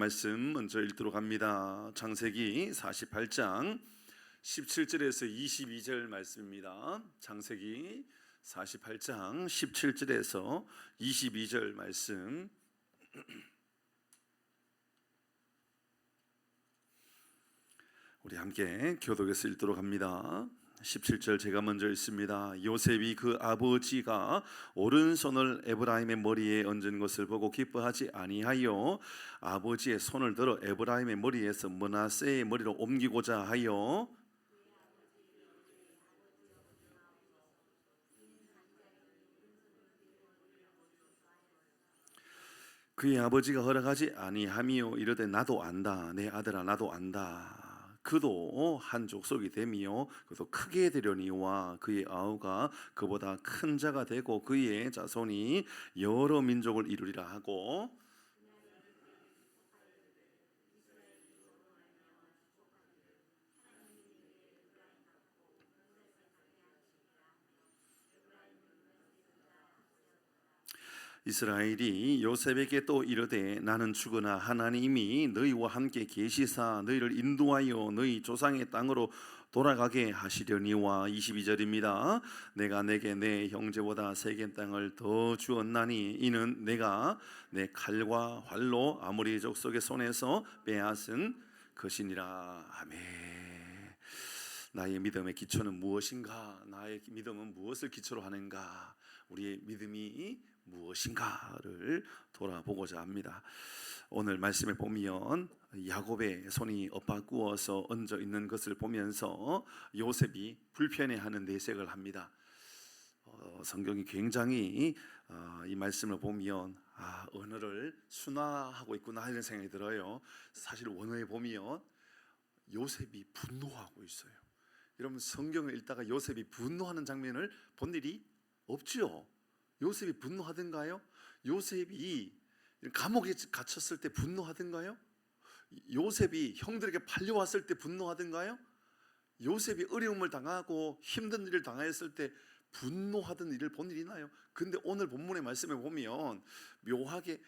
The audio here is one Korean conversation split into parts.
말씀 먼저 읽도록 합니다. 창세기 48장 17절에서 22절 말씀입니다. 창세기 48장 17절에서 22절 말씀. 우리 함께 교독에서 읽도록 합니다. 17절 제가 먼저 읽습니다. 요셉이 그 아버지가 오른손을 에브라임의 머리에 얹은 것을 보고 기뻐하지 아니하여 아버지의 손을 들어 에브라임의 머리에서 므낫세의 머리로 옮기고자 하여 그의 아버지가 허락하지 아니하며 이르되 나도 안다. 내 아들아 나도 안다. 그도 한 족속이 되며 그도 크게 되려니와 그의 아우가 그보다 큰 자가 되고 그의 자손이 여러 민족을 이루리라 하고 이스라엘이 요셉에게 또 이르되 나는 죽으나 하나님이 너희와 함께 계시사 너희를 인도하여 너희 조상의 땅으로 돌아가게 하시려니와 22절입니다. 내가 내게 내 형제보다 세겜 땅을 더 주었나니 이는 내가 내 칼과 활로 아모리 족속의 손에서 빼앗은 것이니라. 아멘. 나의 믿음의 기초는 무엇인가? 나의 믿음은 무엇을 기초로 하는가? 우리의 믿음이 무엇인가를 돌아보고자 합니다. 오늘 말씀에 보면 야곱의 손이 엇바꾸어서 얹어 있는 것을 보면서 요셉이 불편해하는 내색을 합니다. 성경이 굉장히 이 말씀을 보면 언어를 순화하고 있구나 이런 생각이 들어요. 사실 원어에 보면 요셉이 분노하고 있어요. 여러분 성경을 읽다가 요셉이 분노하는 장면을 본 일이 없죠. 요셉이 분노하던가요? 요셉이 감옥에 갇혔을 때 분노하던가요? 요셉이 형들에게 팔려왔을 때 분노하던가요? 요셉이 어려움을 당하고 힘든 일을 당하였을 때 분노하던 일을 본 일이 있나요? 근데 오늘 본문의 말씀에 보면 묘하게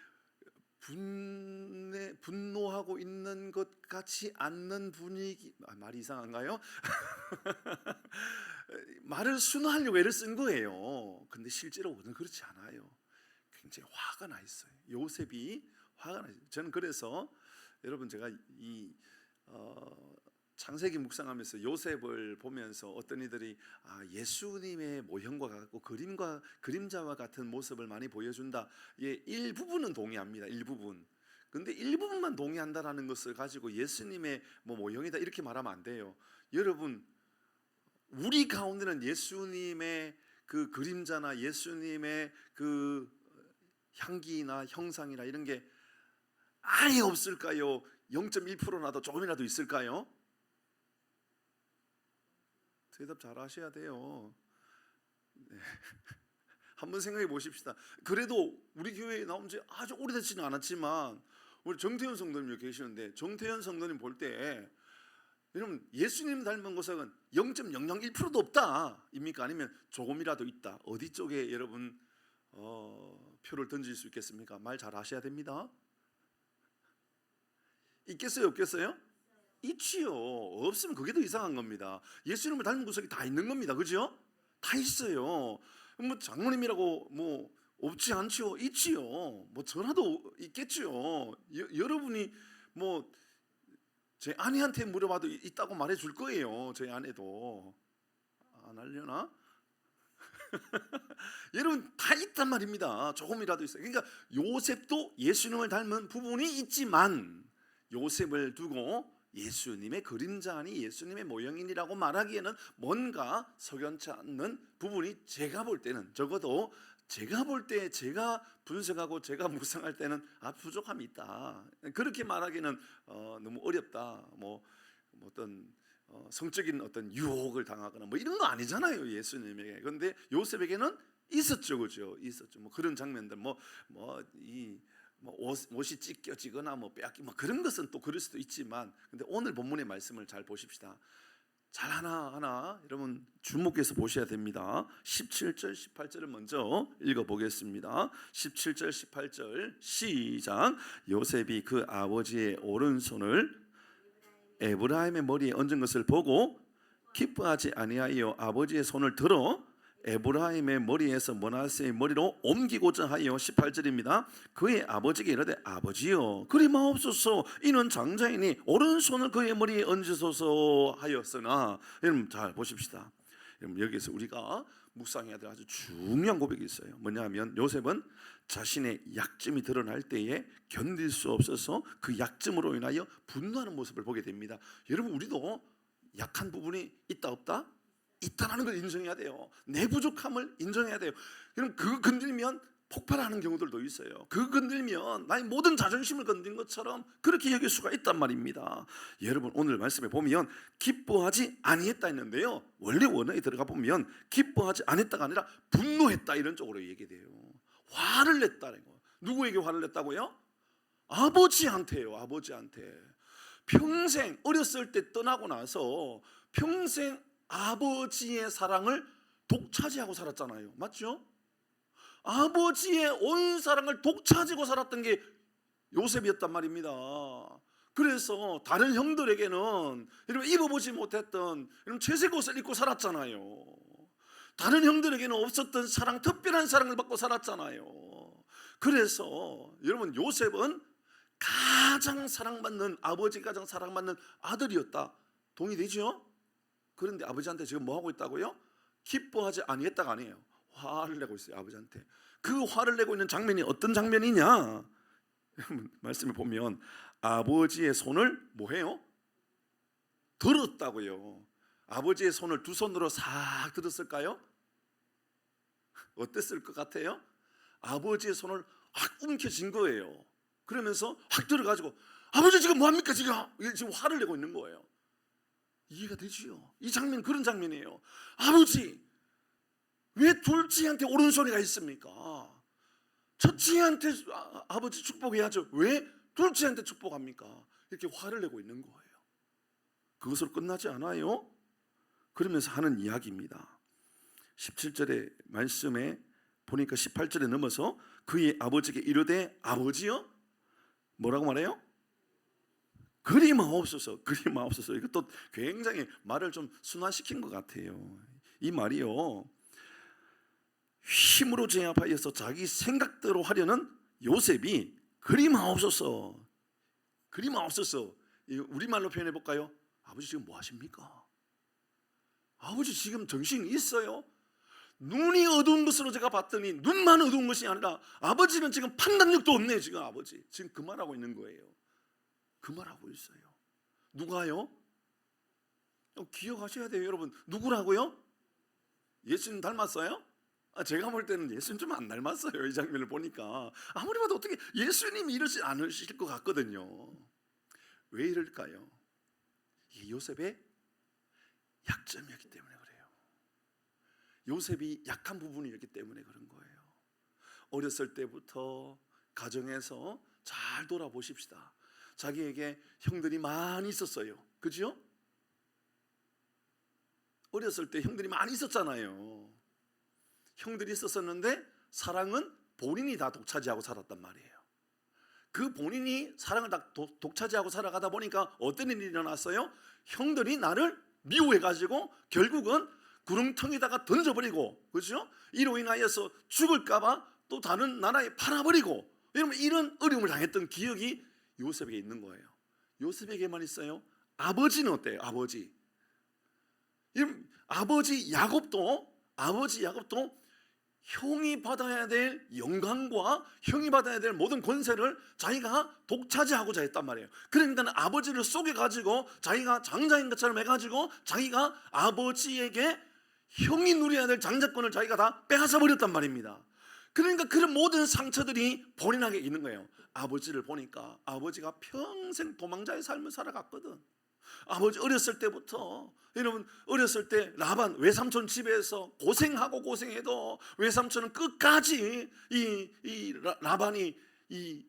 분노하고 있는 것 같지 않는 분위기, 말이 이상한가요? 말을 순화하려고 애를 쓴 거예요. 근데 실제로 오늘 그렇지 않아요. 굉장히 화가 나 있어요. 요셉이 화가 나 있어요. 저는 그래서 여러분 제가 이 창세기 묵상하면서 요셉을 보면서 어떤 이들이 예수님의 모형과 같고 그림자와 같은 모습을 많이 보여준다. 일부분은 동의합니다. 일부분. 근데 일부분만 동의한다라는 것을 가지고 예수님의 모형이다 이렇게 말하면 안 돼요. 여러분 우리 가운데는 예수님의 그 그림자나 예수님의 그 향기나 형상이나 이런 게 아예 없을까요? 0.1%나도 조금이라도 있을까요? 대답 잘 하셔야 돼요. 네. 한번 생각해 보십시다. 그래도 우리 교회에 나온 지 아주 오래되지는 않았지만 우리 정태현 성도님 여기 계시는데 정태현 성도님 볼 때 여러분 예수님 닮은 곳은 0.001%도 없다 입니까? 아니면 조금이라도 있다? 어디 쪽에 여러분 표를 던질 수 있겠습니까? 말 잘 하셔야 됩니다. 있겠어요? 없겠어요? 있지요. 없으면 그게 더 이상한 겁니다. 예수님을 닮은 구석이 다 있는 겁니다. 그죠? 다 있어요. 장로님이라고 없지 않지요? 있지요. 저라도 있겠지요. 여러분이 제 아내한테 물어봐도 있다고 말해줄 거예요. 제 아내도 안 하려나? 여러분 다 있단 말입니다. 조금이라도 있어요. 그러니까 요셉도 예수님을 닮은 부분이 있지만 요셉을 두고 예수님의 그림자 아니 예수님의 모형이라고 말하기에는 뭔가 석연치 않는 부분이 제가 볼 때는 적어도 제가 볼 때 제가 분석하고 제가 묵상할 때는 부족함이 있다. 그렇게 말하기는 너무 어렵다. 어떤 성적인 어떤 유혹을 당하거나 이런 거 아니잖아요 예수님에게. 그런데 요셉에게는 있었죠, 그죠? 있었죠. 그런 장면들, 옷이 찢겨지거나 빼앗기 그런 것은 또 그럴 수도 있지만, 근데 오늘 본문의 말씀을 잘 보십시다. 잘 하나하나 여러분 주목해서 보셔야 됩니다. 17절 18절을 먼저 읽어보겠습니다. 17절 18절 시작. 요셉이 그 아버지의 오른손을 에브라임의 머리에 얹은 것을 보고 기뻐하지 아니하여 아버지의 손을 들어 에브라임의 머리에서 므낫세의 머리로 옮기고자 하여 18절입니다. 그의 아버지께 이르되 아버지여 그리 마옵소서 이는 장자이니 오른손을 그의 머리에 얹으소서 하였으나. 여러분 잘 보십시다. 여러분 여기서 우리가 묵상해야 될 아주 중요한 고백이 있어요. 뭐냐면 요셉은 자신의 약점이 드러날 때에 견딜 수 없어서 그 약점으로 인하여 분노하는 모습을 보게 됩니다. 여러분 우리도 약한 부분이 있다 없다? 있다는 걸 인정해야 돼요. 내 부족함을 인정해야 돼요. 그럼 그거 건들면 폭발하는 경우들도 있어요. 그거 건들면 나의 모든 자존심을 건든 것처럼 그렇게 여길 수가 있단 말입니다. 여러분 오늘 말씀에 보면 기뻐하지 아니했다 했는데요, 원래 원어에 들어가 보면 기뻐하지 아니했다가 아니라 분노했다 이런 쪽으로 얘기돼요. 화를 냈다는 거. 누구에게 화를 냈다고요? 아버지한테요. 아버지한테. 평생 어렸을 때 떠나고 나서 평생 아버지의 사랑을 독차지하고 살았잖아요. 맞죠? 아버지의 온 사랑을 독차지하고 살았던 게 요셉이었단 말입니다. 그래서 다른 형들에게는 여러분 입어보지 못했던 여러분 채색 옷을 입고 살았잖아요. 다른 형들에게는 없었던 사랑, 특별한 사랑을 받고 살았잖아요. 그래서 여러분 요셉은 가장 사랑받는, 아버지가 가장 사랑받는 아들이었다. 동의되죠? 그런데 아버지한테 지금 뭐 하고 있다고요? 기뻐하지 아니했다가 아니에요. 화를 내고 있어요. 아버지한테. 그 화를 내고 있는 장면이 어떤 장면이냐? 말씀을 보면 아버지의 손을 뭐 해요? 들었다고요. 아버지의 손을 두 손으로 싹 들었을까요? 어땠을 것 같아요? 아버지의 손을 확 움켜쥔 거예요. 그러면서 확 들어가지고 아버지 지금 뭐합니까? 지금 화를 내고 있는 거예요. 이해가 되지요? 이 장면 그런 장면이에요. 아버지 왜 둘째한테 오른손이가 있습니까? 첫째한테 아버지 축복해야죠. 왜 둘째한테 축복합니까? 이렇게 화를 내고 있는 거예요. 그것으로 끝나지 않아요. 그러면서 하는 이야기입니다. 17절의 말씀에 보니까 18절에 넘어서 그의 아버지께 이르되 아버지여 뭐라고 말해요? 그리 마옵소서. 그리 마옵소서. 이것도 굉장히 말을 좀 순화시킨 것 같아요. 이 말이요, 힘으로 제압하여서 자기 생각대로 하려는 요셉이 그리 마옵소서, 그리 마옵소서. 우리말로 표현해 볼까요? 아버지 지금 뭐 하십니까? 아버지 지금 정신이 있어요? 눈이 어두운 것으로 제가 봤더니 눈만 어두운 것이 아니라 아버지는 지금 판단력도 없네요. 지금 아버지 지금 그 말하고 있는 거예요. 그 말하고 있어요. 누가요? 기억하셔야 돼요. 여러분 누구라고요? 예수님 닮았어요? 제가 볼 때는 예수님 좀 안 닮았어요. 이 장면을 보니까 아무리 봐도 어떻게 예수님이 이러지 않으실 것 같거든요. 왜 이럴까요? 이게 요셉의 약점이었기 때문에 그래요. 요셉이 약한 부분이었기 때문에 그런 거예요. 어렸을 때부터 가정에서 잘 돌아보십시다. 자기에게 형들이 많이 있었어요. 그죠? 어렸을 때 형들이 많이 있었잖아요. 형들이 있었는데 사랑은 본인이 다 독차지하고 살았단 말이에요. 그 본인이 사랑을 다 독차지하고 살아가다 보니까 어떤 일이 일어났어요? 형들이 나를 미워해가지고 결국은 구렁텅이다가 던져버리고, 그렇죠? 이로 인하여서 죽을까봐 또 다른 나라에 팔아버리고, 여러분 이런 어려움을 당했던 기억이 요셉에게 있는 거예요. 요셉에게만 있어요? 아버지는 어때요? 아버지 야곱도 형이 받아야 될 영광과 형이 받아야 될 모든 권세를 자기가 독차지하고자 했단 말이에요. 그러니까 아버지를 속여가지고 자기가 장자인 것처럼 해가지고 자기가 아버지에게 형이 누려야 될 장자권을 자기가 다 빼앗아 버렸단 말입니다. 그러니까 그런 모든 상처들이 본인에게 있는 거예요. 아버지를 보니까 아버지가 평생 도망자의 삶을 살아갔거든. 아버지 어렸을 때부터, 여러분 어렸을 때 라반 외삼촌 집에서 고생해도 외삼촌은 끝까지 라반이 이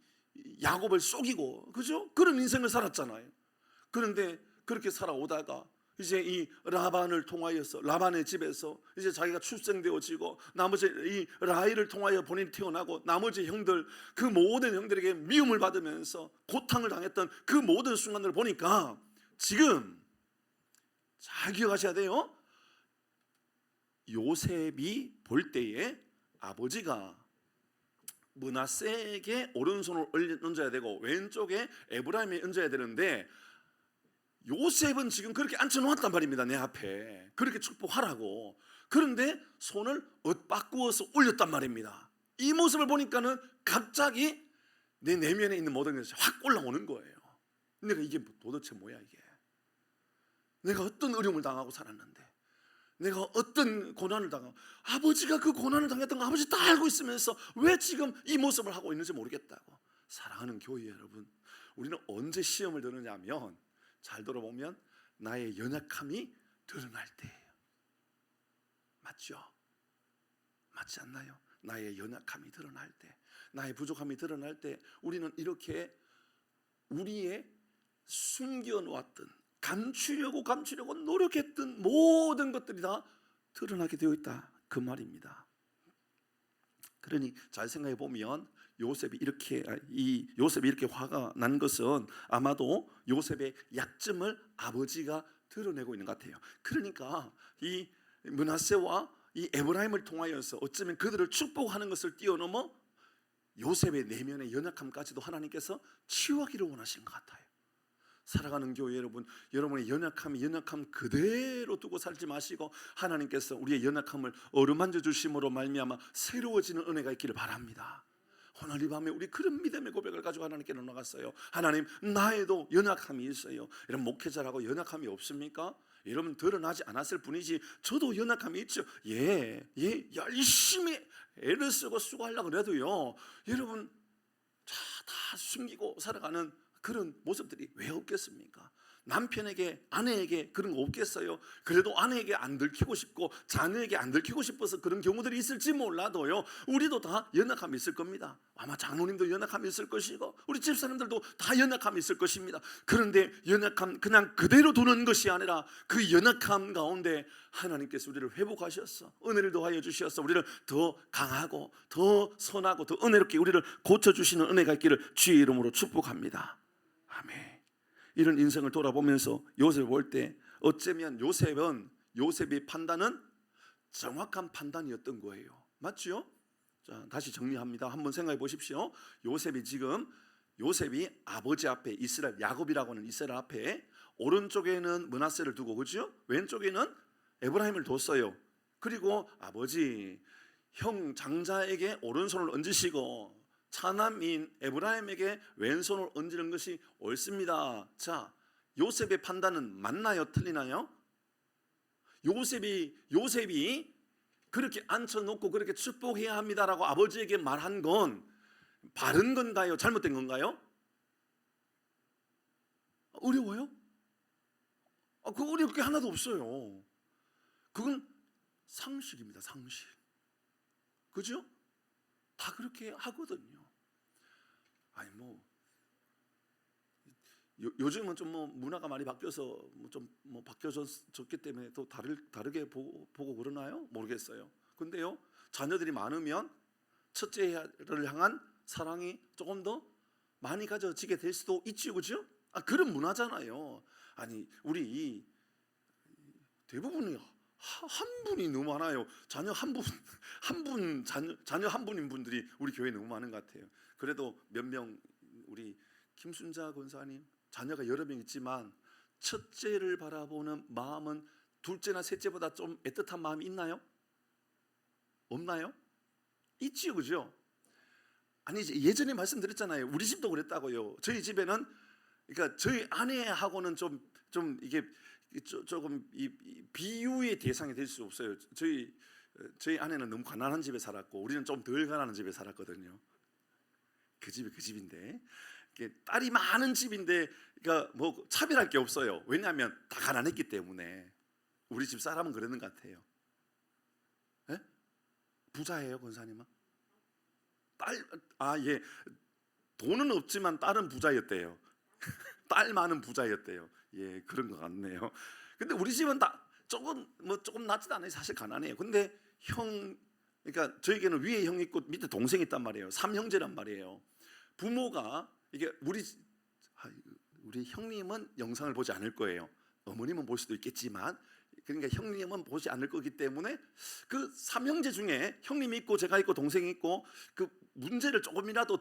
야곱을 속이고, 그죠? 그런 인생을 살았잖아요. 그런데 그렇게 살아오다가 이제 이 라반을 통하여서 라반의 집에서 이제 자기가 출생되어지고 나머지 이 라헬을 통하여 본인이 태어나고 나머지 형들 그 모든 형들에게 미움을 받으면서 고탕을 당했던 그 모든 순간들을 보니까 지금 잘 기억하셔야 돼요. 요셉이 볼 때에 아버지가 므낫세에게 오른손을 얹어야 되고 왼쪽에 에브라임에 얹어야 되는데 요셉은 지금 그렇게 앉혀놓았단 말입니다. 내 앞에 그렇게 축복하라고. 그런데 손을 엇바꾸어서 올렸단 말입니다. 이 모습을 보니까는 갑자기 내 내면에 있는 모든 것이 확 올라오는 거예요. 내가 이게 도대체 뭐야 이게. 내가 어떤 어려움을 당하고 살았는데, 내가 어떤 고난을 당하고, 아버지가 그 고난을 당했던 거 아버지 다 알고 있으면서 왜 지금 이 모습을 하고 있는지 모르겠다고. 사랑하는 교회 여러분, 우리는 언제 시험을 드느냐 하면 잘 돌아보면 나의 연약함이 드러날 때예요. 맞죠? 맞지 않나요? 나의 연약함이 드러날 때, 나의 부족함이 드러날 때 우리는 이렇게 우리의 숨겨놓았던, 감추려고 노력했던 모든 것들이 다 드러나게 되어 있다 그 말입니다. 그러니 잘 생각해 보면 요셉이 이렇게 화가 난 것은 아마도 요셉의 약점을 아버지가 드러내고 있는 것 같아요. 그러니까 이 므낫세와 이 에브라임을 통하여서 어쩌면 그들을 축복하는 것을 뛰어넘어 요셉의 내면의 연약함까지도 하나님께서 치유하기를 원하시는 것 같아요. 사랑하는 교회 여러분, 여러분의 연약함이 연약함 그대로 두고 살지 마시고 하나님께서 우리의 연약함을 어루만져 주심으로 말미암아 새로워지는 은혜가 있기를 바랍니다. 오늘 이 밤에 우리 그런 믿음의 고백을 가지고 하나님께 나갔어요. 하나님, 나에도 연약함이 있어요. 이런 목회자라고 연약함이 없습니까? 여러분 드러나지 않았을 뿐이지 저도 연약함이 있죠. 열심히 애를 쓰고 수고하려고 그래도요, 여러분 다 숨기고 살아가는 그런 모습들이 왜 없겠습니까? 남편에게, 아내에게 그런 거 없겠어요? 그래도 아내에게 안 들키고 싶고 자녀에게 안 들키고 싶어서 그런 경우들이 있을지 몰라도요, 우리도 다 연약함이 있을 겁니다. 아마 장로님도 연약함이 있을 것이고 우리 집사람들도 다 연약함이 있을 것입니다. 그런데 연약함 그냥 그대로 두는 것이 아니라 그 연약함 가운데 하나님께서 우리를 회복하셨어, 은혜를 더하여 주셔서 우리를 더 강하고 더 선하고 더 은혜롭게 우리를 고쳐주시는 은혜가 있기를 주의 이름으로 축복합니다. 아멘. 이런 인생을 돌아보면서 요셉을 볼 때 어쩌면 요셉의 판단은 정확한 판단이었던 거예요. 맞죠? 자, 다시 정리합니다. 한번 생각해 보십시오. 요셉이 아버지 앞에 이스라엘, 야곱이라고 하는 이스라엘 앞에 오른쪽에는 므낫세를 두고, 그죠? 왼쪽에는 에브라임을 뒀어요. 그리고 아버지, 형 장자에게 오른손을 얹으시고 차남인 에브라임에게 왼손을 얹는 것이 옳습니다. 자, 요셉의 판단은 맞나요? 틀리나요? 요셉이 그렇게 앉혀놓고 그렇게 축복해야 합니다라고 아버지에게 말한 건 바른 건가요? 잘못된 건가요? 어려워요? 그거 어려울 게 하나도 없어요. 그건 상식입니다. 상식. 그죠? 다 그렇게 하거든요. 아니 요즘은 좀 문화가 많이 바뀌어서 좀 바뀌어졌기 때문에 또 다르게 보고 그러나요? 모르겠어요. 근데요, 자녀들이 많으면 첫째를 향한 사랑이 조금 더 많이 가져지게 될 수도 있지요, 그죠? 그런 문화잖아요. 아니 우리 대부분이 한 분이 너무 많아요. 자녀 한 분인 분들이 우리 교회에 너무 많은 것 같아요. 그래도 몇 명, 우리 김순자 권사님 자녀가 여러 명 있지만 첫째를 바라보는 마음은 둘째나 셋째보다 좀 애틋한 마음이 있나요? 없나요? 있지요, 그죠? 아니 예전에 말씀드렸잖아요. 우리 집도 그랬다고요. 저희 집에는, 그러니까 저희 아내하고는 좀 이게 조금 이 비유의 대상이 될 수 없어요. 저희 아내는 너무 가난한 집에 살았고 우리는 좀 덜 가난한 집에 살았거든요. 그 집이 그 집인데, 딸이 많은 집인데, 그러니까 뭐 차별할 게 없어요. 왜냐하면 다 가난했기 때문에. 우리 집 사람은 그러는 것 같아요. 예? 부자예요, 권사님은? 예. 돈은 없지만 딸은 부자였대요. 딸 많은 부자였대요. 예, 그런 것 같네요. 근데 우리 집은 다 조금 낫지도 않아요. 사실 가난해요. 근데 그러니까 저에게는 위에 형 있고 밑에 동생 있단 말이에요. 삼형제란 말이에요. 부모가 이게 우리 형님은 영상을 보지 않을 거예요. 어머님은 볼 수도 있겠지만, 그러니까 형님은 보지 않을 거기 때문에 그 삼형제 중에 형님이 있고 제가 있고 동생이 있고 그 문제를 조금이라도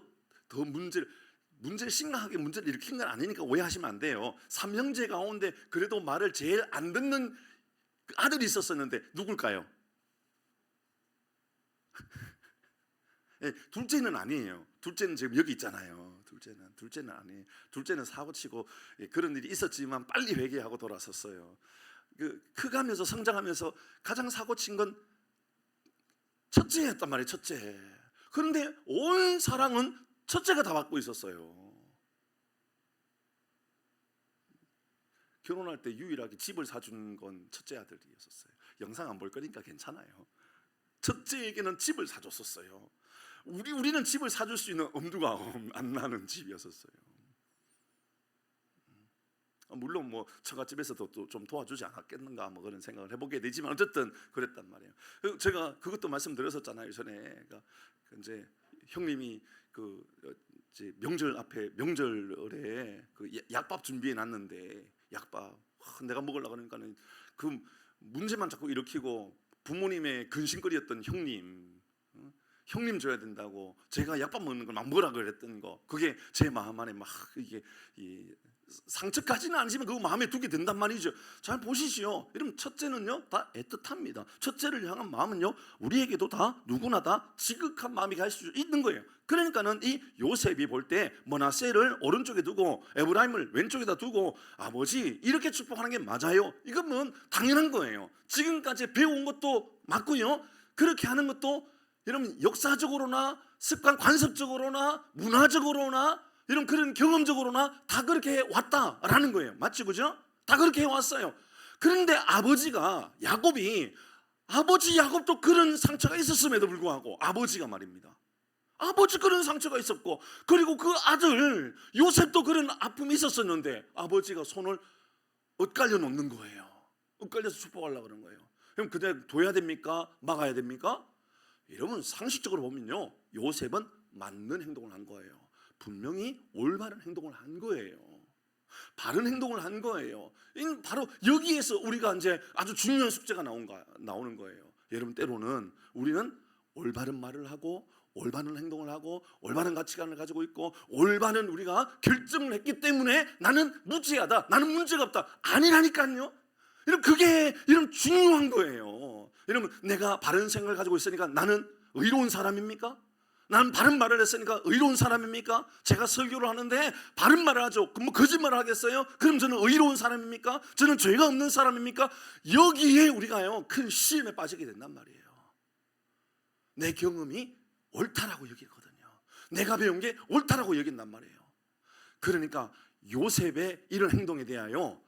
더 문제를 심각하게 문제를 일으킨 건 아니니까 오해하시면 안 돼요. 삼형제 가운데 그래도 말을 제일 안 듣는 그 아들이 있었었는데 누굴까요? 둘째는 아니에요. 둘째는 지금 여기 있잖아요. 둘째는 아니에요. 둘째는 사고치고 그런 일이 있었지만 빨리 회개하고 돌아섰어요. 크가면서 성장하면서 가장 사고친 건 첫째였단 말이에요. 첫째. 그런데 온 사랑은 첫째가 다 받고 있었어요. 결혼할 때 유일하게 집을 사준 건 첫째 아들이었어요. 영상 안 볼 거니까 괜찮아요. 첫째에게는 집을 사줬었어요. 우리는 집을 사줄 수 있는 엄두가 안 나는 집이었었어요. 물론 뭐 처갓집에서도 또 좀 도와주지 않았겠는가 뭐 그런 생각을 해보게 되지만 어쨌든 그랬단 말이에요. 제가 그것도 말씀드렸었잖아요 전에. 그러니까 이제 형님이 이제 명절에 그 약밥 준비해 놨는데 약밥 내가 먹으려고 그러니까는 그 문제만 자꾸 일으키고 부모님의 근심거리였던 형님 줘야 된다고 제가 약밥 먹는 걸 막 먹으라 그랬던 거, 그게 제 마음 안에 막 이게 상처까지는 아니지만 그거 마음에 두게 된단 말이죠. 잘 보시시오. 이러면 첫째는요 다 애틋합니다. 첫째를 향한 마음은요 우리에게도 다 누구나 다 지극한 마음이 갈 수 있는 거예요. 그러니까는 이 요셉이 볼 때 머나세를 오른쪽에 두고 에브라임을 왼쪽에다 두고 아버지 이렇게 축복하는 게 맞아요. 이건 당연한 거예요. 지금까지 배운 것도 맞고요. 그렇게 하는 것도 여러분 역사적으로나 습관 관습적으로나 문화적으로나 이런 그런 경험적으로나 다 그렇게 해왔다라는 거예요. 맞죠? 그죠? 다 그렇게 해왔어요. 그런데 아버지 야곱도 그런 상처가 있었음에도 불구하고 아버지가 말입니다. 아버지 그런 상처가 있었고 그리고 그 아들 요셉도 그런 아픔이 있었었는데 아버지가 손을 엇갈려 놓는 거예요. 엇갈려서 축복하려고 그런 거예요. 그럼 그냥 둬야 됩니까? 막아야 됩니까? 여러분 상식적으로 보면요 요셉은 맞는 행동을 한 거예요. 분명히 올바른 행동을 한 거예요. 바른 행동을 한 거예요. 바로 여기에서 우리가 이제 아주 중요한 숙제가 나오는 거예요. 여러분 때로는 우리는 올바른 말을 하고 올바른 행동을 하고 올바른 가치관을 가지고 있고 올바른 우리가 결정을 했기 때문에 나는 무죄하다, 나는 문제가 없다, 아니라니까요. 그게 중요한 거예요. 여러분 내가 바른 생각을 가지고 있으니까 나는 의로운 사람입니까? 나는 바른 말을 했으니까 의로운 사람입니까? 제가 설교를 하는데 바른 말을 하죠. 그럼 거짓말을 하겠어요? 그럼 저는 의로운 사람입니까? 저는 죄가 없는 사람입니까? 여기에 우리가요 큰 시험에 빠지게 된단 말이에요. 내 경험이 옳다라고 여기거든요. 내가 배운 게 옳다라고 여긴단 말이에요. 그러니까 요셉의 이런 행동에 대하여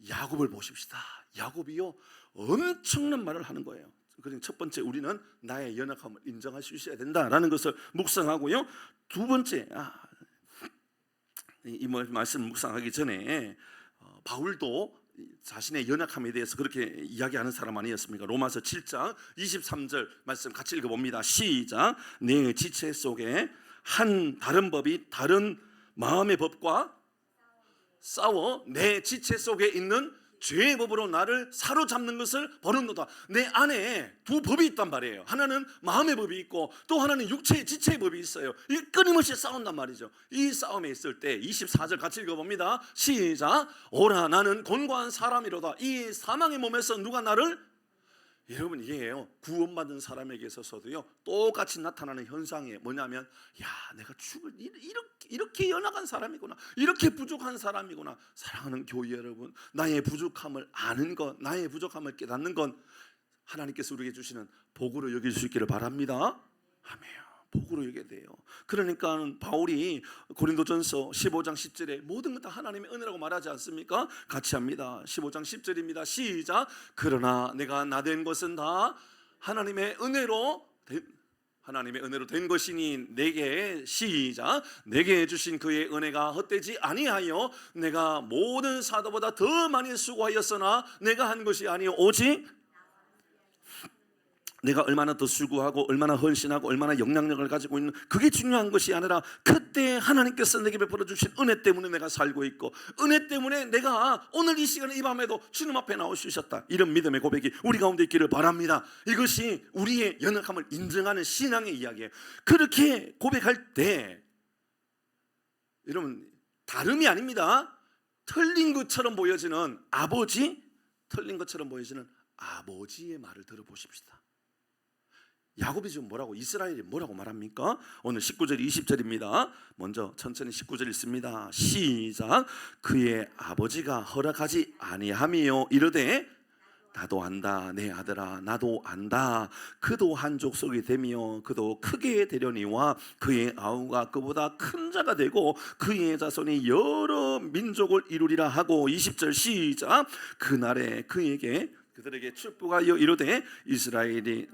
야곱을 보십시다. 야곱이요 엄청난 말을 하는 거예요. 그러니까 첫 번째 우리는 나의 연약함을 인정할 수 있어야 된다라는 것을 묵상하고요. 두 번째 이 말씀 묵상하기 전에 바울도 자신의 연약함에 대해서 그렇게 이야기하는 사람 아니었습니까? 로마서 7장 23절 말씀 같이 읽어봅니다. 시작. 내 지체 속에 다른 법이 다른 마음의 법과 싸워 내 지체 속에 있는 죄의 법으로 나를 사로잡는 것을 버렸노다. 내 안에 두 법이 있단 말이에요. 하나는 마음의 법이 있고 또 하나는 육체의 지체의 법이 있어요. 이 끊임없이 싸운단 말이죠. 이 싸움에 있을 때 24절 같이 읽어봅니다. 시작. 오라 나는 곤고한 사람이로다. 이 사망의 몸에서 누가 나를, 여러분 이게요 구원받은 사람에게 있어서도요 똑같이 나타나는 현상이에요. 뭐냐면 내가 이렇게 연약한 사람이구나, 이렇게 부족한 사람이구나. 사랑하는 교회 여러분, 나의 부족함을 아는 것, 나의 부족함을 깨닫는 건 하나님께서 우리에게 주시는 복으로 여길 수 있기를 바랍니다. 아멘. 복으로 여겨야 돼요. 그러니까 바울이 고린도전서 15장 10절에 모든 것 다 하나님의 은혜라고 말하지 않습니까? 같이 합니다. 15장 10절입니다. 시작. 그러나 내가 나된 것은 다 하나님의 은혜로 하나님의 은혜로 된 것이니 내게 시작 내게 주신 그의 은혜가 헛되지 아니하여 내가 모든 사도보다 더 많이 수고하였으나 내가 한 것이 아니요 오직 내가 얼마나 더 수고하고 얼마나 헌신하고 얼마나 영향력을 가지고 있는 그게 중요한 것이 아니라 그때 하나님께서 내게 베풀어 주신 은혜 때문에 내가 살고 있고 은혜 때문에 내가 오늘 이 시간에 이 밤에도 주님 앞에 나올 수 있었다. 이런 믿음의 고백이 우리 가운데 있기를 바랍니다. 이것이 우리의 연약함을 인정하는 신앙의 이야기예요. 그렇게 고백할 때 여러분 다름이 아닙니다. 틀린 것처럼 보여지는 아버지, 틀린 것처럼 보여지는 아버지의 말을 들어보십시다. 야곱이 지금 뭐라고 이스라엘이 뭐라고 말합니까? 오늘 19절 20절입니다. 먼저 천천히 19절 읽습니다. 시작 그의 아버지가 허락하지 아니하며 이르되 나도 안다 내 아들아 나도 안다 그도 한 족속이 되며 그도 크게 되려니와 그의 아우가 그보다 큰 자가 되고 그의 자손이 여러 민족을 이루리라 하고 20절 시작 그날에 그들에게 축복하여 이르되 이스라엘이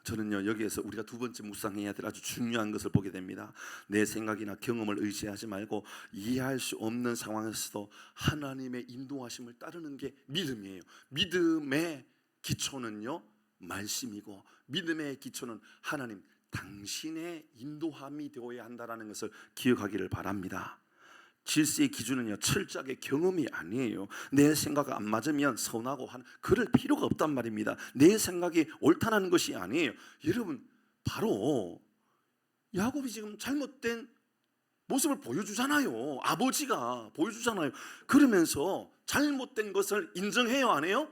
저는요 여기에서 우리가 두 번째 묵상해야 될 아주 중요한 것을 보게 됩니다. 내 생각이나 경험을 의지하지 말고 이해할 수 없는 상황에서도 하나님의 인도하심을 따르는 게 믿음이에요. 믿음의 기초는요 말씀이고 믿음의 기초는 하나님 당신의 인도함이 되어야 한다는 것을 기억하기를 바랍니다. 질서의 기준은요 철저하게 경험이 아니에요. 내 생각 안 맞으면 서운하고 그럴 필요가 없단 말입니다. 내 생각이 옳다는 것이 아니에요. 여러분 바로 야곱이 지금 잘못된 모습을 보여주잖아요. 아버지가 보여주잖아요. 그러면서 잘못된 것을 인정해요 안 해요?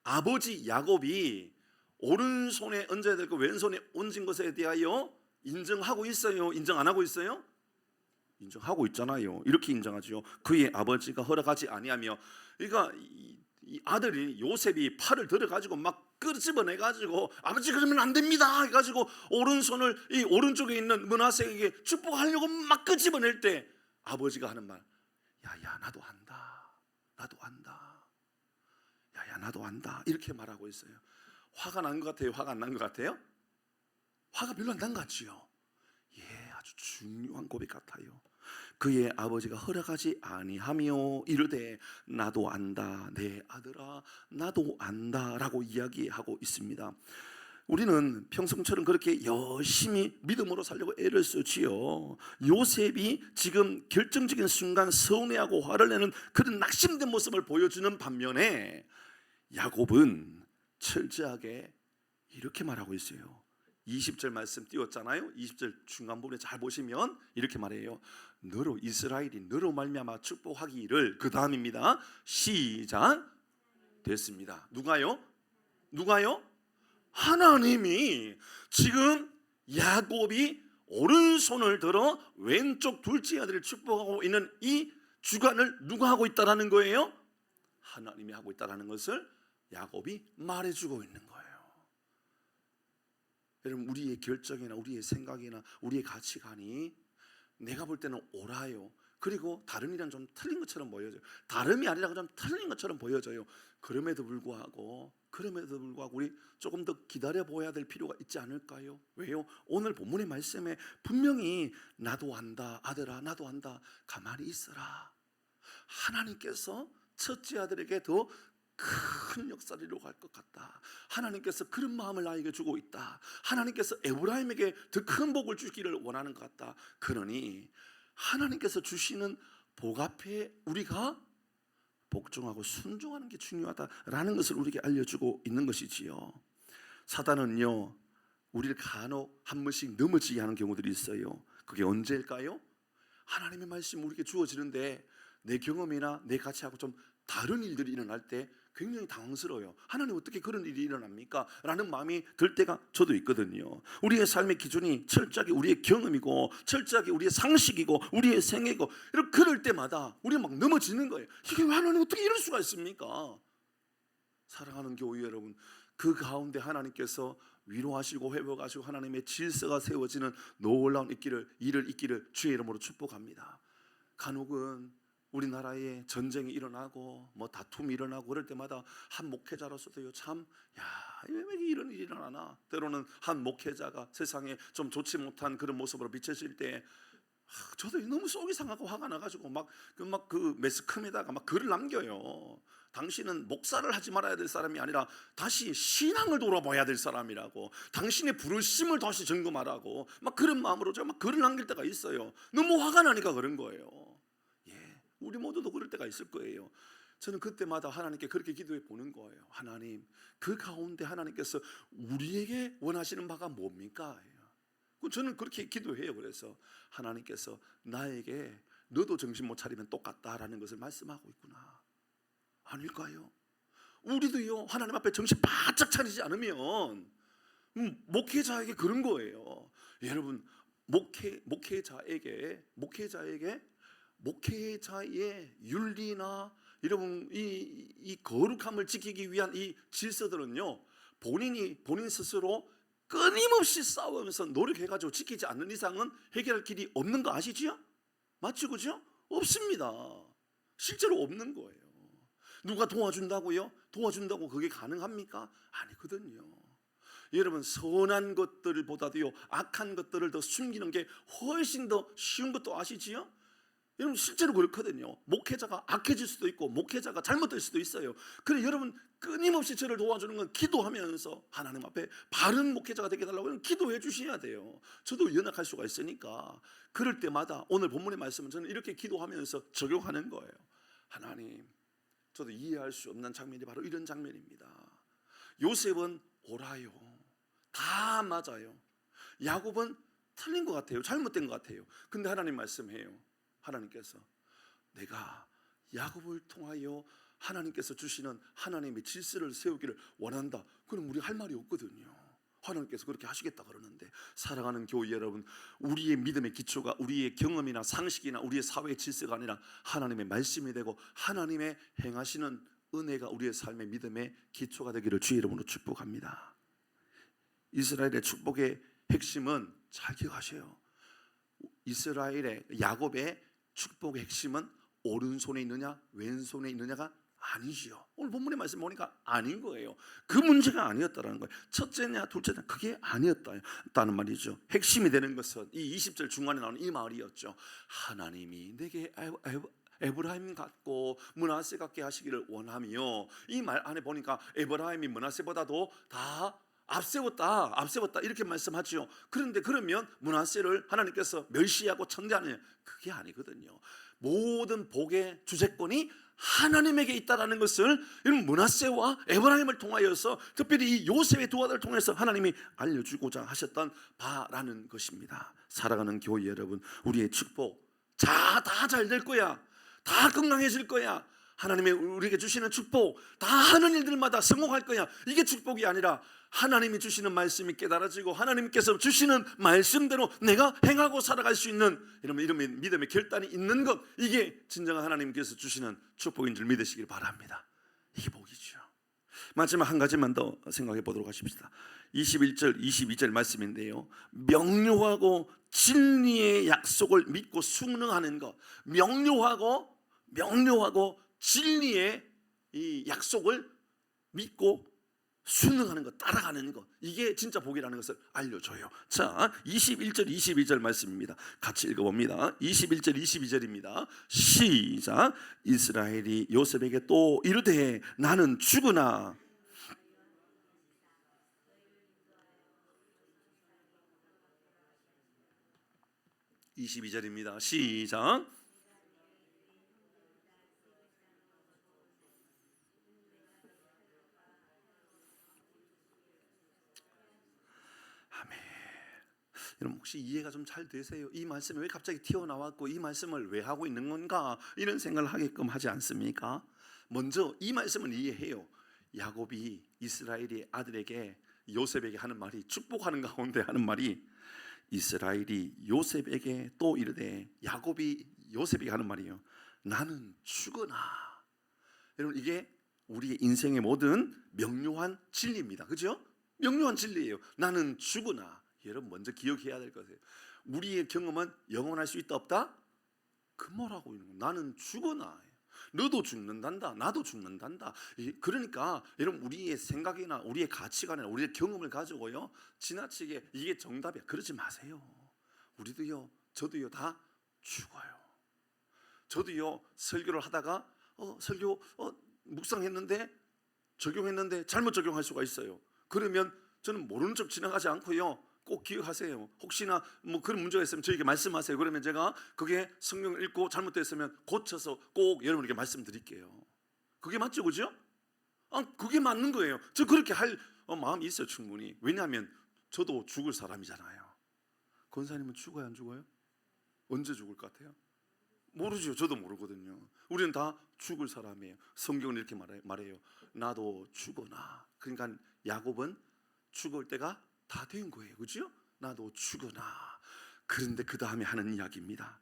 아버지 야곱이 오른손에 얹어야 될 거 왼손에 얹은 것에 대하여 인정하고 있어요? 인정 안 하고 있어요? 인정하고 있잖아요. 이렇게 인정하죠. 그의 아버지가 허락하지 아니하며 그러니까 이 아들이 요셉이 팔을 들어가지고 막 끄집어내가지고 아버지 그러면 안 됩니다 해가지고 오른손을 이 오른쪽에 있는 므낫세에게 축복하려고 막 끄집어낼 때 아버지가 하는 말 야야 나도 안다 나도 안다 야야 나도 안다 이렇게 말하고 있어요. 화가 난 것 같아요? 화가 안 난 것 같아요? 화가 별로 안 난 것 같지요. 예, 아주 중요한 고백 같아요. 그의 아버지가 허락하지 아니하며 이르되 나도 안다 내 아들아 나도 안다 라고 이야기하고 있습니다. 우리는 평소처럼 그렇게 열심히 믿음으로 살려고 애를 쓰지요. 요셉이 지금 결정적인 순간 서운해하고 화를 내는 그런 낙심된 모습을 보여주는 반면에 야곱은 철저하게 이렇게 말하고 있어요. 20절 말씀 띄웠잖아요. 20절 중간 부분에 잘 보시면 이렇게 말해요. 너로 이스라엘이 너로 말미암아 축복하기를 그 다음입니다. 시작 됐습니다. 누가요? 하나님이 지금 야곱이 오른손을 들어 왼쪽 둘째 아들을 축복하고 있는 이 주관을 누가 하고 있다라는 거예요? 하나님이 하고 있다라는 것을 야곱이 말해주고 있는 거예요. 여러분 우리의 결정이나 우리의 생각이나 우리의 가치관이 내가 볼 때는 옳아요. 그리고 다름이랑 좀 틀린 것처럼 보여져요. 다름이 아니라 좀 틀린 것처럼 보여져요. 그럼에도 불구하고 우리 조금 더 기다려 보아야 될 필요가 있지 않을까요? 왜요? 오늘 본문의 말씀에 분명히 나도 안다 아들아 나도 안다 가만히 있어라. 하나님께서 첫째 아들에게 더 큰 역사를 이루어갈 것 같다. 하나님께서 그런 마음을 나에게 주고 있다. 하나님께서 에브라임에게 더 큰 복을 주기를 원하는 것 같다. 그러니 하나님께서 주시는 복 앞에 우리가 복종하고 순종하는 게 중요하다라는 것을 우리에게 알려주고 있는 것이지요. 사단은요 우리를 간혹 한 번씩 넘어지게 하는 경우들이 있어요. 그게 언제일까요? 하나님의 말씀이 우리에게 주어지는데 내 경험이나 내 가치하고 좀 다른 일들이 일어날 때 굉장히 당황스러워요. 하나님 어떻게 그런 일이 일어납니까? 라는 마음이 들 때가 저도 있거든요. 우리의 삶의 기준이 철저하게 우리의 경험이고 철저하게 우리의 상식이고 우리의 생애고 이렇게 그럴 때마다 우리가 막 넘어지는 거예요. 이게 왜 하나님 어떻게 이럴 수가 있습니까? 사랑하는 교회 여러분, 그 가운데 하나님께서 위로하시고 회복하시고 하나님의 질서가 세워지는 놀라운 일을 있기를 주의 이름으로 축복합니다. 간혹은 우리나라에 전쟁이 일어나고 뭐 다툼이 일어나고 그럴 때마다 한 목회자로서도요, 참, 왜 이런 일이 일어나나. 때로는 한 목회자가 세상에 좀 좋지 못한 그런 모습으로 비춰질 때 저도 너무 속이 상하고 화가 나가지고 그 매스컴에다가 막 글을 남겨요. 당신은 목사를 하지 말아야 될 사람이 아니라 다시 신앙을 돌아봐야 될 사람이라고, 당신의 부르심을 다시 점검하라고, 막 그런 마음으로 제가 막 글을 남길 때가 있어요. 너무 화가 나니까 그런 거예요. 우리 모두도 그럴 때가 있을 거예요. 저는 그때마다 하나님께 그렇게 기도해 보는 거예요. 하나님, 그 가운데 하나님께서 우리에게 원하시는 바가 뭡니까? 저는 그렇게 기도해요. 그래서 하나님께서 나에게 너도 정신 못 차리면 똑같다라는 것을 말씀하고 있구나. 아닐까요? 우리도요, 하나님 앞에 정신 바짝 차리지 않으면 목회자에게 그런 거예요. 여러분, 목회자의 윤리나 여러분 이 거룩함을 지키기 위한 이 질서들은요, 본인 스스로 끊임없이 싸우면서 노력해가지고 지키지 않는 이상은 해결할 길이 없는 거 아시죠? 맞죠, 그죠? 없습니다. 실제로 없는 거예요. 누가 도와준다고요? 도와준다고 그게 가능합니까? 아니거든요. 여러분, 선한 것들보다도요, 악한 것들을 더 숨기는 게 훨씬 더 쉬운 것도 아시지요? 여러분, 실제로 그렇거든요. 목회자가 악해질 수도 있고 목회자가 잘못될 수도 있어요. 그래, 여러분 끊임없이 저를 도와주는 건 기도하면서 하나님 앞에 바른 목회자가 되게 해달라고 기도해 주셔야 돼요. 저도 연약할 수가 있으니까 그럴 때마다 오늘 본문의 말씀은 저는 이렇게 기도하면서 적용하는 거예요. 하나님, 저도 이해할 수 없는 장면이 바로 이런 장면입니다. 요셉은 옳아요. 다 맞아요. 야곱은 틀린 것 같아요. 잘못된 것 같아요. 근데 하나님 말씀해요. 하나님께서 내가 야곱을 통하여 하나님께서 주시는 하나님의 질서를 세우기를 원한다. 그럼 우리 할 말이 없거든요. 하나님께서 그렇게 하시겠다 그러는데, 사랑하는 교회 여러분, 우리의 믿음의 기초가 우리의 경험이나 상식이나 우리의 사회의 질서가 아니라 하나님의 말씀이 되고 하나님의 행하시는 은혜가 우리의 삶의 믿음의 기초가 되기를 주의 이름으로 축복합니다. 이스라엘의 축복의 핵심은 잘 기억하세요. 이스라엘의 야곱의 축복의 핵심은 오른손에 있느냐 왼손에 있느냐가 아니지요. 오늘 본문의 말씀 보니까 아닌 거예요. 그 문제가 아니었다는 거예요. 첫째냐 둘째냐 그게 아니었다는 말이죠. 핵심이 되는 것은 이 20절 중간에 나오는 이 말이었죠. 하나님이 내게 에브라임 같고 므낫세 같게 하시기를 원하며, 이 말 안에 보니까 에브라임이 므낫세보다도 다 앞세웠다 이렇게 말씀하죠. 그런데 그러면 므낫세를 하나님께서 멸시하고 천대하느냐? 그게 아니거든요. 모든 복의 주재권이 하나님에게 있다라는 것을 이런 므낫세와 에브라임을 통하여서, 특별히 이 요셉의 두 아들을 통해서 하나님이 알려주고자 하셨던 바라는 것입니다. 살아가는 교회 여러분, 우리의 축복 다 잘 될 거야. 다 건강해질 거야. 하나님의 우리에게 주시는 축복 다 하는 일들마다 성공할 거야. 이게 축복이 아니라 하나님이 주시는 말씀이 깨달아지고 하나님께서 주시는 말씀대로 내가 행하고 살아갈 수 있는 이런 믿음의 결단이 있는 것, 이게 진정한 하나님께서 주시는 축복인 줄 믿으시길 바랍니다. 이게 복이죠. 마지막 한 가지만 더 생각해 보도록 하십시다. 21절 22절 말씀인데요, 명료하고 진리의 약속을 믿고 순응하는 것, 명료하고 진리의 이 약속을 믿고 순응하는 것, 따라가는 것, 이게 진짜 복이라는 것을 알려줘요. 자, 21절 22절 말씀입니다. 같이 읽어봅니다. 21절 22절입니다. 시작. 이스라엘이 요셉에게 또 이르되 나는 죽으나, 22절입니다. 시작. 아멘. 여러분, 혹시 이해가 좀 잘 되세요? 이 말씀이 왜 갑자기 튀어나왔고 이 말씀을 왜 하고 있는 건가, 이런 생각을 하게끔 하지 않습니까? 먼저 이 말씀을 이해해요. 야곱이 이스라엘의 아들에게 요셉에게 하는 말이, 축복하는 가운데 하는 말이, 이스라엘이 요셉에게 또 이르되, 야곱이 요셉에게 하는 말이에요. 나는 죽으나. 여러분, 이게 우리의 인생의 모든 명료한 진리입니다. 그죠? 명료한 진리예요. 나는 죽으나. 여러분, 먼저 기억해야 될 것이에요. 우리의 경험은 영원할 수 있다 없다? 그 뭐라고 있는 거야? 나는 죽어나. 너도 죽는단다. 나도 죽는단다. 그러니까 여러분 우리의 생각이나 우리의 가치관이나 우리의 경험을 가지고요 지나치게 이게 정답이야 그러지 마세요. 우리도요 저도요 다 죽어요. 저도요 설교를 하다가 설교 묵상했는데 적용했는데 잘못 적용할 수가 있어요. 그러면 저는 모르는 척 지나가지 않고요 꼭 기억하세요. 혹시나 뭐 그런 문제가 있으면 저에게 말씀하세요. 그러면 제가 그게 성경을 읽고 잘못됐으면 고쳐서 꼭 여러분에게 말씀드릴게요. 그게 맞죠, 그죠? 그게 맞는 거예요. 저 그렇게 할 마음이 있어요, 충분히. 왜냐하면 저도 죽을 사람이잖아요. 권사님은 죽어요, 안 죽어요? 언제 죽을 것 같아요? 모르죠. 저도 모르거든요. 우리는 다 죽을 사람이에요. 성경은 이렇게 말해요. 나도 죽어나. 그러니까 야곱은 죽을 때가 다 된 거예요. 그죠? 나도 죽어나. 그런데 그 다음에 하는 이야기입니다.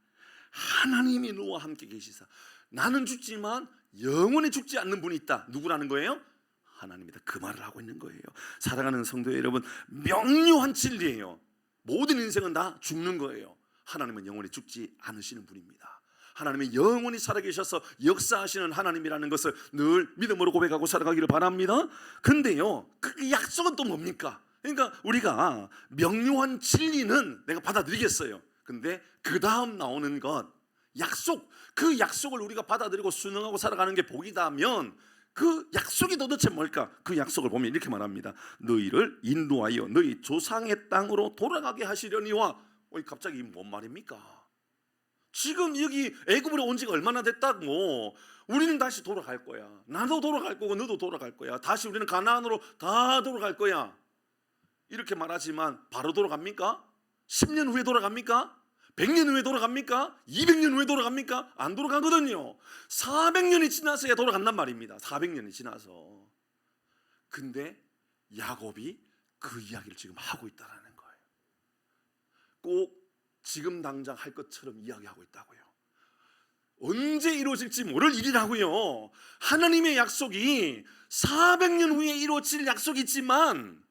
하나님이 너와 함께 계시사 나는 죽지만 영원히 죽지 않는 분이 있다. 누구라는 거예요? 하나님이다. 그 말을 하고 있는 거예요. 사랑하는 성도 여러분, 명료한 진리예요. 모든 인생은 다 죽는 거예요. 하나님은 영원히 죽지 않으시는 분입니다. 하나님이 영원히 살아계셔서 역사하시는 하나님이라는 것을 늘 믿음으로 고백하고 살아가기를 바랍니다. 근데요 그 약속은 또 뭡니까? 그러니까 우리가 명료한 진리는 내가 받아들이겠어요. 근데 그 다음 나오는 것 약속, 그 약속을 우리가 받아들이고 순응하고 살아가는 게 복이다면 그 약속이 도대체 뭘까? 그 약속을 보면 이렇게 말합니다. 너희를 인도하여 너희 조상의 땅으로 돌아가게 하시려니와. 갑자기 뭔 말입니까? 지금 여기 애굽으로 온 지가 얼마나 됐다고. 우리는 다시 돌아갈 거야. 나도 돌아갈 거고 너도 돌아갈 거야. 다시 우리는 가나안으로 다 돌아갈 거야. 이렇게 말하지만 바로 돌아갑니까? 10년 후에 돌아갑니까? 100년 후에 돌아갑니까? 200년 후에 돌아갑니까? 안 돌아가거든요. 400년이 지나서야 돌아간단 말입니다. 400년이 지나서. 근데 야곱이 그 이야기를 지금 하고 있다는 거예요. 꼭 지금 당장 할 것처럼 이야기하고 있다고요. 언제 이루어질지 모를 일이라고요. 하나님의 약속이 400년 후에 이루어질 약속이 있지만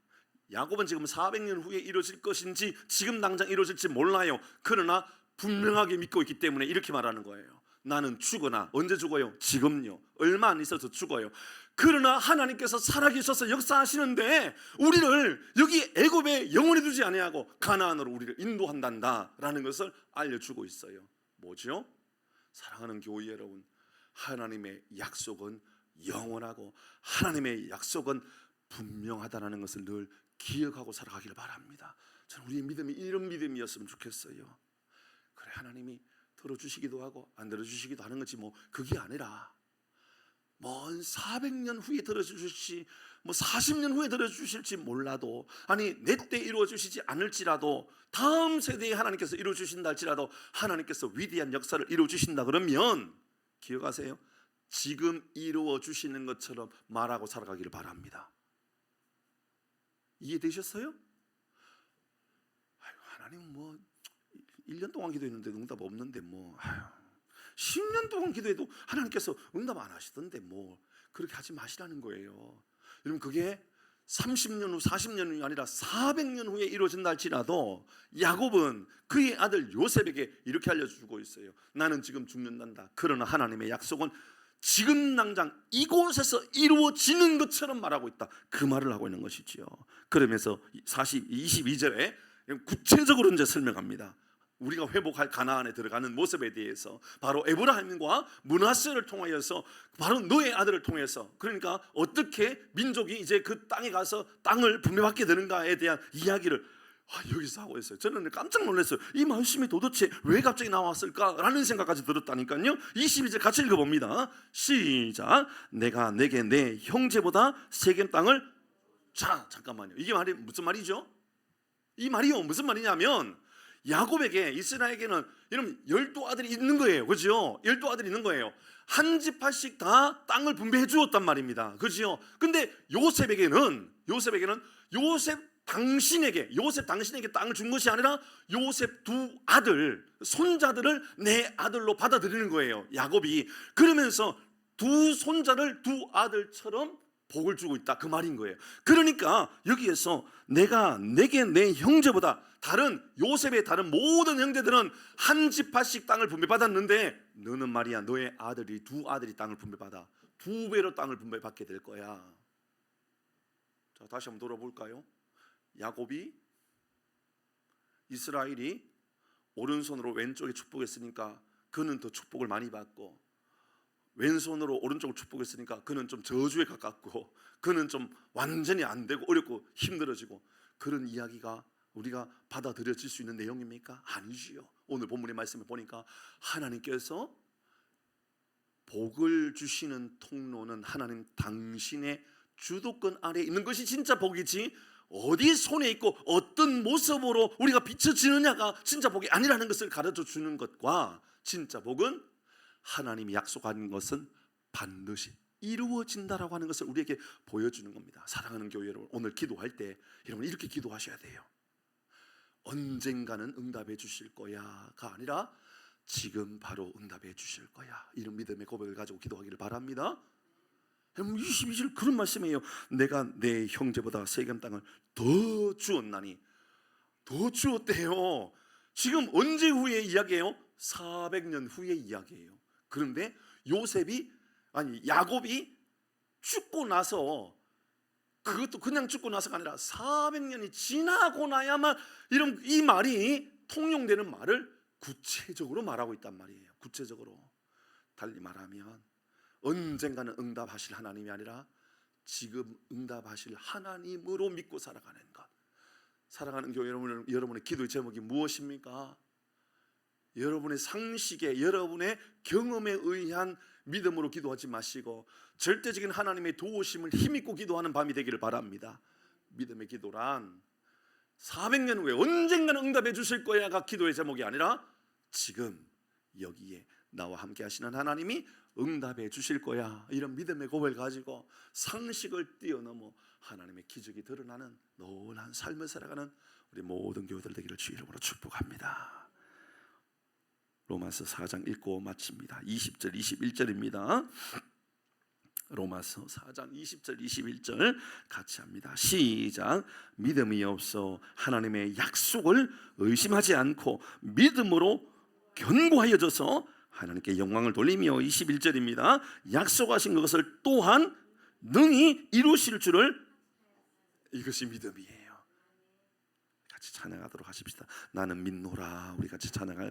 야곱은 지금 400년 후에 이루어질 것인지 지금 당장 이루어질지 몰라요. 그러나 분명하게 믿고 있기 때문에 이렇게 말하는 거예요. 나는 죽어나. 언제 죽어요? 지금요. 얼마 안 있어서 죽어요. 그러나 하나님께서 살아계셔서 역사하시는데 우리를 여기 애굽에 영원히 두지 아니하고 가나안으로 우리를 인도한단다라는 것을 알려주고 있어요. 뭐죠? 사랑하는 교회 여러분, 하나님의 약속은 영원하고 하나님의 약속은 분명하다는 것을 늘 기억하고 살아가기를 바랍니다. 저는 우리의 믿음이 이런 믿음이었으면 좋겠어요. 그래, 하나님이 들어주시기도 하고 안 들어주시기도 하는 거지 뭐 그게 아니라 먼 400년 후에 들어주실지 뭐 40년 후에 들어주실지 몰라도, 아니 내 때 이루어주시지 않을지라도 다음 세대에 하나님께서 이루어주신다 할지라도 하나님께서 위대한 역사를 이루어주신다 그러면 기억하세요. 지금 이루어주시는 것처럼 말하고 살아가기를 바랍니다. 이해되셨어요? 아유, 하나님 뭐 1년 동안 기도했는데 응답 없는데 뭐 10년 동안 기도해도 하나님께서 응답 안 하시던데 뭐 그렇게 하지 마시라는 거예요. 여러분 그게 30년 후 40년 후가 아니라 400년 후에 이루어진다 할지라도 야곱은 그의 아들 요셉에게 이렇게 알려주고 있어요. 나는 지금 죽는단다. 그러나 하나님의 약속은 지금 당장 이곳에서 이루어지는 것처럼 말하고 있다. 그 말을 하고 있는 것이지요. 그러면서 22절에 구체적으로 이제 설명합니다. 우리가 회복할 가나안에 들어가는 모습에 대해서 바로 에브라임과 므낫세를 통하여서 바로 너의 아들을 통해서, 그러니까 어떻게 민족이 이제 그 땅에 가서 땅을 분배받게 되는가에 대한 이야기를 여기서 하고 있어요. 저는 깜짝 놀랐어요. 이 말씀이 도대체 왜 갑자기 나왔을까라는 생각까지 들었다니까요. 22절 같이 읽어봅니다. 시작. 내가 내게 내 형제보다 세겜 땅을. 자, 잠깐만요. 이게 말이 무슨 말이죠? 이 말이요 무슨 말이냐면 야곱에게, 이스라엘에게는 여러분 12아들이 있는 거예요. 그죠? 12아들이 있는 거예요. 한 집합씩 다 땅을 분배해 주었단 말입니다. 그죠? 근데 요셉 당신에게 땅을 준 것이 아니라 요셉 두 아들, 손자들을 내 아들로 받아들이는 거예요, 야곱이. 그러면서 두 손자를 두 아들처럼 복을 주고 있다 그 말인 거예요. 그러니까 여기에서 내가 내게 내 형제보다 다른 요셉의 다른 모든 형제들은 한 지파씩 땅을 분배받았는데 너는 말이야 너의 아들이 두 아들이 땅을 분배받아 두 배로 땅을 분배받게 될 거야. 자, 다시 한번 돌아볼까요? 야곱이 이스라엘이 오른손으로 왼쪽에 축복했으니까 그는 더 축복을 많이 받고, 왼손으로 오른쪽을 축복했으니까 그는 좀 저주에 가깝고, 그는 좀 완전히 안 되고 어렵고 힘들어지고, 그런 이야기가 우리가 받아들여질 수 있는 내용입니까? 아니지요. 오늘 본문의 말씀을 보니까 하나님께서 복을 주시는 통로는 하나님 당신의 주도권 아래에 있는 것이 진짜 복이지, 어디 손에 있고 어떤 모습으로 우리가 비춰지느냐가 진짜 복이 아니라는 것을 가르쳐 주는 것과, 진짜 복은 하나님이 약속한 것은 반드시 이루어진다라고 하는 것을 우리에게 보여주는 겁니다. 사랑하는 교회 여러분, 오늘 기도할 때 여러분 이렇게 기도하셔야 돼요. 언젠가는 응답해 주실 거야가 아니라 지금 바로 응답해 주실 거야, 이런 믿음의 고백을 가지고 기도하기를 바랍니다. 22절 그런 말씀이에요. 내가 내 형제보다 세겜 땅을 더 주었나니. 더 주었대요. 지금 언제 후의 이야기예요? 400년 후의 이야기예요. 그런데 야곱이 죽고 나서, 그것도 그냥 죽고 나서가 아니라 400년이 지나고 나야만 이 말이 통용되는 말을 구체적으로 말하고 있단 말이에요. 구체적으로. 달리 말하면 언젠가는 응답하실 하나님이 아니라 지금 응답하실 하나님으로 믿고 살아가는 것. 사랑하는 교회 여러분, 여러분의 기도의 제목이 무엇입니까? 여러분의 상식에, 여러분의 경험에 의한 믿음으로 기도하지 마시고 절대적인 하나님의 도우심을 힘입고 기도하는 밤이 되기를 바랍니다. 믿음의 기도란 400년 후에 언젠가는 응답해 주실 거야가 기도의 제목이 아니라 지금 여기에 나와 함께 하시는 하나님이 응답해 주실 거야, 이런 믿음의 고백을 가지고 상식을 뛰어넘어 하나님의 기적이 드러나는 노란 삶을 살아가는 우리 모든 교회들 되기를 주 이름으로 축복합니다. 로마서 4장 읽고 마칩니다. 20절 21절입니다. 로마서 4장 20절 21절 같이 합니다. 시작. 믿음이 없어 하나님의 약속을 의심하지 않고 믿음으로 견고하여져서 하나님께 영광을 돌리며, 21절입니다. 약속하신 것을 또한 능히 이루실 줄을, 이것이 믿음이에요. 같이 찬양하도록 하십시다. 나는 믿노라. 우리 같이 찬양할